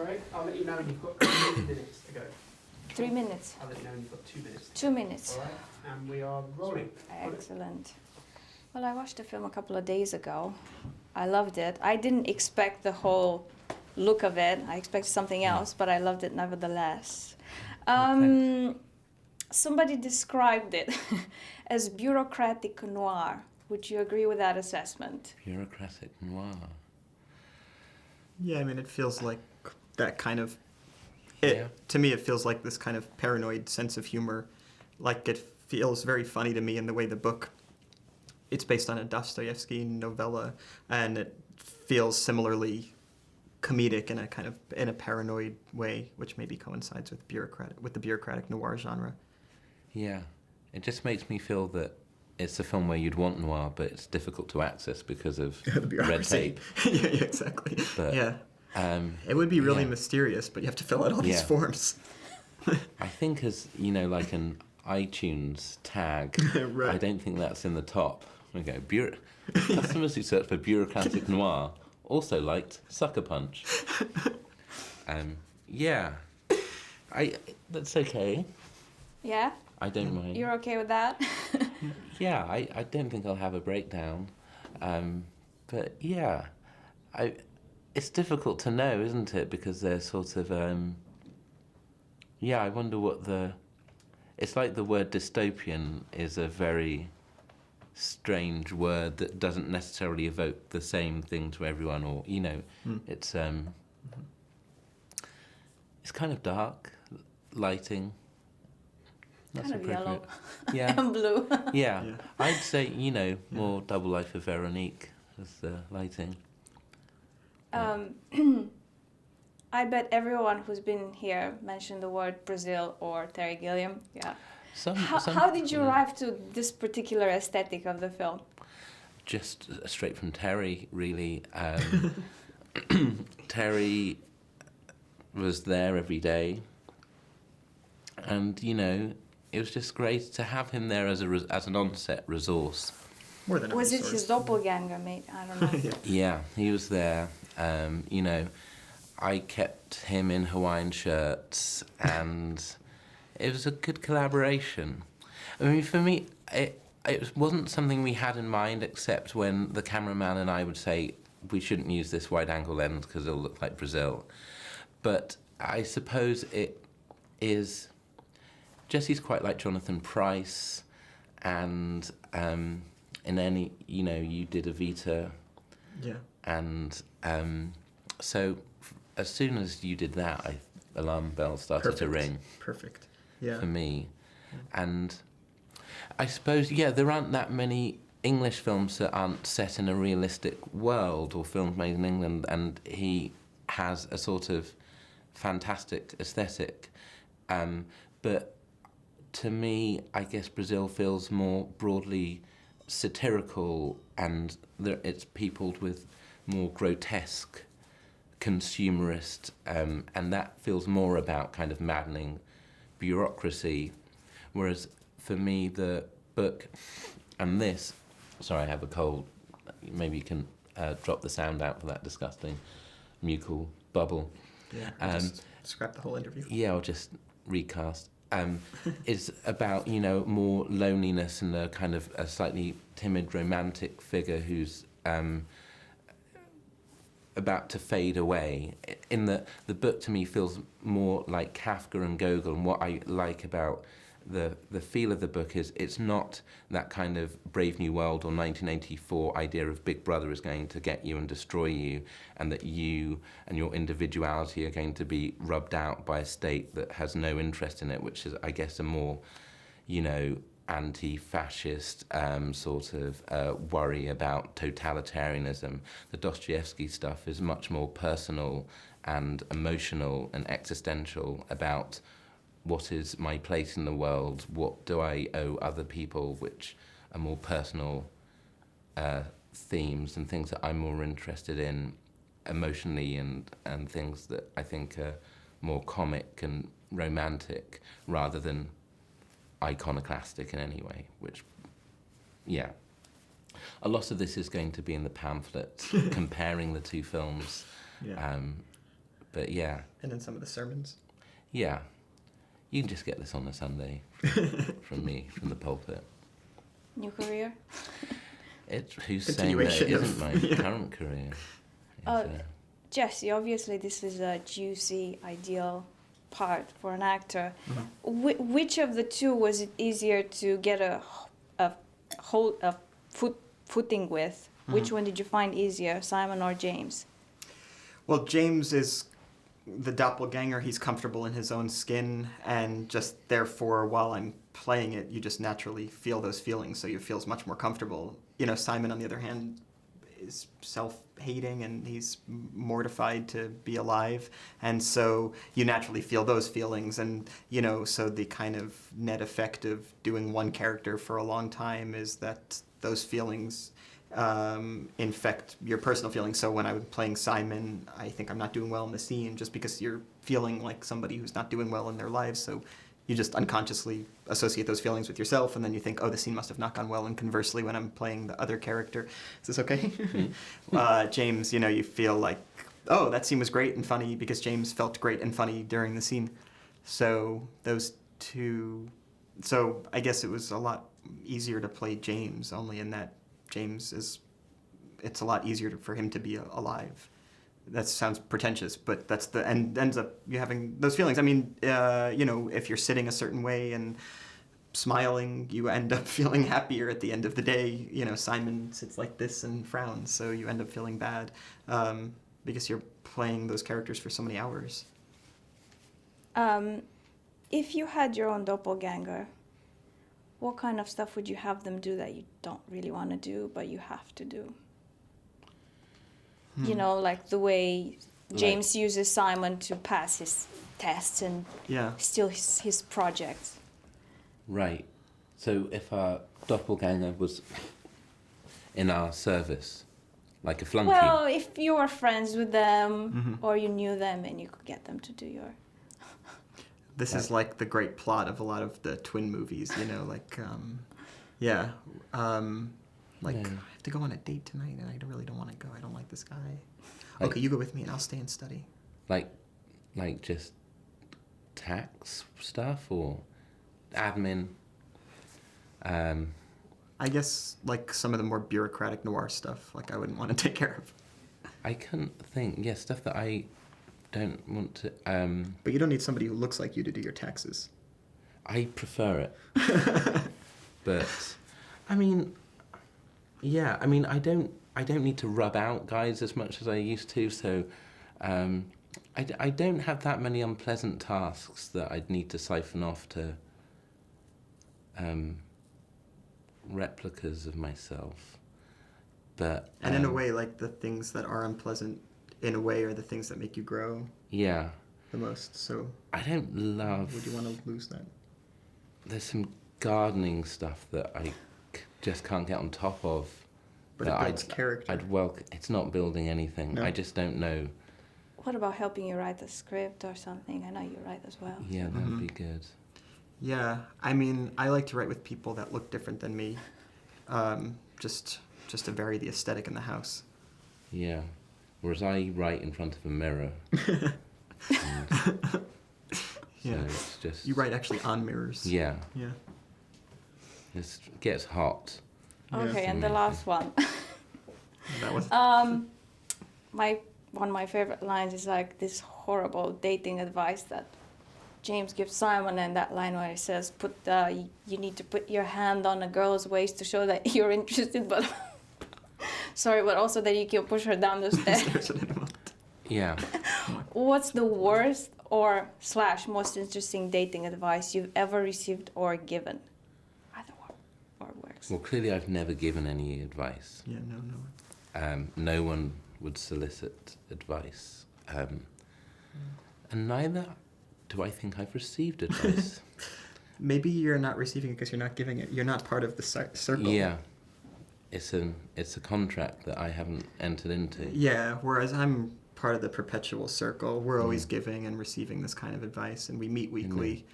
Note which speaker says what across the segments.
Speaker 1: right. I'll let you know when you've got 3 minutes to go.
Speaker 2: 3 minutes.
Speaker 1: I'll let you know when you've got 2 minutes.
Speaker 2: 2 minutes.
Speaker 1: All right, and we are rolling.
Speaker 2: Excellent. Well, I watched the film a couple of days ago. I loved it. I didn't expect the whole look of it. I expected something else, but I loved it nevertheless. Somebody described it as bureaucratic noir. Would you agree with that assessment?
Speaker 3: Bureaucratic noir.
Speaker 4: Yeah, I mean, it feels like that kind of... To me, it feels like this kind of paranoid sense of humor. Like, it feels very funny to me in the way the book... It's based on a Dostoevsky novella, and it feels similarly comedic in a paranoid way, which maybe coincides with the bureaucratic noir genre.
Speaker 3: Yeah, it just makes me feel that it's a film where you'd want noir, but it's difficult to access because of red tape.
Speaker 4: Yeah, exactly.
Speaker 3: But,
Speaker 4: yeah. It would be really mysterious, but you have to fill out all these forms.
Speaker 3: I think as, like an iTunes tag,
Speaker 4: right.
Speaker 3: I don't think that's in the top. Okay, customers who search for bureaucratic noir also liked Sucker Punch. That's okay.
Speaker 2: Yeah?
Speaker 3: I don't mind.
Speaker 2: You're okay with that?
Speaker 3: Yeah, I don't think I'll have a breakdown. But yeah, it's difficult to know, isn't it? Because they're sort of, I wonder what it's like the word dystopian is a very strange word that doesn't necessarily evoke the same thing to everyone, or, it's kind of dark, lighting. That's
Speaker 2: kind of yellow.
Speaker 3: Yeah.
Speaker 2: And blue.
Speaker 3: Yeah. I'd say, more Double Life of Veronique as the lighting.
Speaker 2: I bet everyone who's been here mentioned the word Brazil or Terry Gilliam. Yeah. How did you arrive to this particular aesthetic of the film?
Speaker 3: Just straight from Terry, really. Terry was there every day. And, it was just great to have him there as an on-set resource.
Speaker 4: More than a
Speaker 2: Was
Speaker 4: resource.
Speaker 2: it his doppelganger, mate? I don't know.
Speaker 3: Yeah, he was there. I kept him in Hawaiian shirts, and it was a good collaboration. I mean, for me, it wasn't something we had in mind, except when the cameraman and I would say, we shouldn't use this wide-angle lens because it'll look like Brazil. But I suppose it is... Jesse's quite like Jonathan Pryce, and in any, you did Evita.
Speaker 4: Yeah.
Speaker 3: And so as soon as you did that, alarm bells started to ring.
Speaker 4: Perfect. Yeah.
Speaker 3: For me. And I suppose, there aren't that many English films that aren't set in a realistic world, or films made in England, and he has a sort of fantastic aesthetic. But to me, I guess Brazil feels more broadly satirical, and it's peopled with more grotesque, consumerist, and that feels more about kind of maddening bureaucracy. Whereas for me, the book and this... Sorry, I have a cold. Maybe you can drop the sound out for that disgusting mucal bubble.
Speaker 4: Yeah, just scrap the whole interview.
Speaker 3: Yeah, I'll just recast. Is about, more loneliness and a kind of a slightly timid romantic figure who's about to fade away. In the book, to me, feels more like Kafka and Gogol, and what I like about the feel of the book is it's not that kind of Brave New World or 1984 idea of Big Brother is going to get you and destroy you, and that you and your individuality are going to be rubbed out by a state that has no interest in it, which is, I guess, a more, anti-fascist sort of worry about totalitarianism. The Dostoevsky stuff is much more personal and emotional and existential about what is my place in the world, what do I owe other people, which are more personal themes and things that I'm more interested in emotionally, and things that I think are more comic and romantic rather than iconoclastic in any way, which, a lot of this is going to be in the pamphlet, comparing the two films. But yeah,
Speaker 4: And in some of the sermons.
Speaker 3: yeah. You can just get this on a Sunday from me, from the pulpit.
Speaker 2: New career?
Speaker 3: It's who's saying that it
Speaker 4: Continuation
Speaker 3: isn't my
Speaker 4: yeah.
Speaker 3: current career.
Speaker 2: Oh, Jesse, obviously this is a juicy, ideal part for an actor. Which of the two was it easier to get a footing with? Which one did you find easier, Simon or James?
Speaker 4: Well, James is the doppelganger. He's comfortable in his own skin, and just therefore, while I'm playing it, you just naturally feel those feelings, so you feel much more comfortable. You know, Simon, on the other hand, is self-hating, and he's mortified to be alive, and so you naturally feel those feelings, and, you know, so the kind of net effect of doing one character for a long time is that those feelings infect your personal feelings. So when I was playing Simon, I think I'm not doing well in the scene just because you're feeling like somebody who's not doing well in their lives. So you just unconsciously associate those feelings with yourself, and then you think, oh, the scene must have not gone well. And conversely, when I'm playing the other character, is this okay? James, you know, you feel like, oh, that scene was great and funny because James felt great and funny during the scene. So those two, so I guess it was a lot easier to play James, only in that James is, it's a lot easier for him to be alive. That sounds pretentious, but that's the, and ends up you having those feelings. I mean, you know, if you're sitting a certain way and smiling, you end up feeling happier at the end of the day. You know, Simon sits like this and frowns, so you end up feeling bad because you're playing those characters for so many hours.
Speaker 2: If you had your own doppelganger, what kind of stuff would you have them do that you don't really want to do, but you have to do? You know, like the way James uses Simon to pass his tests and steal his projects.
Speaker 3: Right. So if our doppelganger was in our service, like a flunky.
Speaker 2: Well, if you were friends with them or you knew them and you could get them to do your...
Speaker 4: This is like the great plot of a lot of the twin movies, you know, like, I have to go on a date tonight and I really don't want to go. I don't like this guy.
Speaker 3: Like,
Speaker 4: okay, you go with me and I'll stay and study.
Speaker 3: Like just tax stuff or admin?
Speaker 4: I guess like some of the more bureaucratic noir stuff, like I wouldn't want to take care of.
Speaker 3: I couldn't think. Yeah, stuff that I don't want to...
Speaker 4: But you don't need somebody who looks like you to do your taxes.
Speaker 3: I prefer it. But, I mean, yeah, I mean, I don't need to rub out guys as much as I used to, so I don't have that many unpleasant tasks that I'd need to siphon off to replicas of myself. But
Speaker 4: and in a way, like the things that are unpleasant, in a way, are the things that make you grow.
Speaker 3: Yeah.
Speaker 4: The most. So
Speaker 3: I don't love.
Speaker 4: Would you want to lose that?
Speaker 3: There's some gardening stuff that I just can't get on top of.
Speaker 4: But it builds character.
Speaker 3: It's not building anything.
Speaker 4: No.
Speaker 3: I just don't know.
Speaker 2: What about helping you write a script or something? I know you write as well.
Speaker 3: Yeah, that would be good.
Speaker 4: Yeah, I mean, I like to write with people that look different than me, just to vary the aesthetic in the house.
Speaker 3: Yeah, whereas I write in front of a mirror.
Speaker 4: Yeah,
Speaker 3: so it's just...
Speaker 4: You write actually on mirrors.
Speaker 3: Yeah.
Speaker 4: Yeah.
Speaker 3: It gets hot.
Speaker 2: Okay, and the last one.
Speaker 4: That was...
Speaker 2: One of my favorite lines is like this horrible dating advice that James gives Simon, and that line where he says, you need to put your hand on a girl's waist to show that you're interested, but but also that you can push her down the stairs.
Speaker 3: Yeah.
Speaker 2: What's the worst or / most interesting dating advice you've ever received or given? Either or works.
Speaker 3: Well, clearly I've never given any advice.
Speaker 4: Yeah, no.
Speaker 3: No one would solicit advice. And neither do I think I've received advice.
Speaker 4: Maybe you're not receiving it because you're not giving it. You're not part of the circle.
Speaker 3: Yeah. It's a contract that I haven't entered into.
Speaker 4: Yeah, whereas I'm part of the perpetual circle. We're always giving and receiving this kind of advice, and we meet weekly.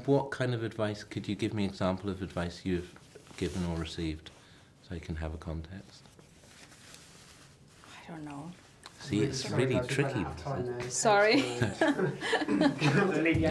Speaker 3: What kind of advice? Could you give me an example of advice you've given or received so I can have a context?
Speaker 2: I don't know.
Speaker 3: See, it's
Speaker 1: Sorry,
Speaker 3: really
Speaker 1: guys, we've run
Speaker 3: tricky.
Speaker 1: out of time now.
Speaker 2: Sorry.
Speaker 1: Thanks for- Gonna have to leave you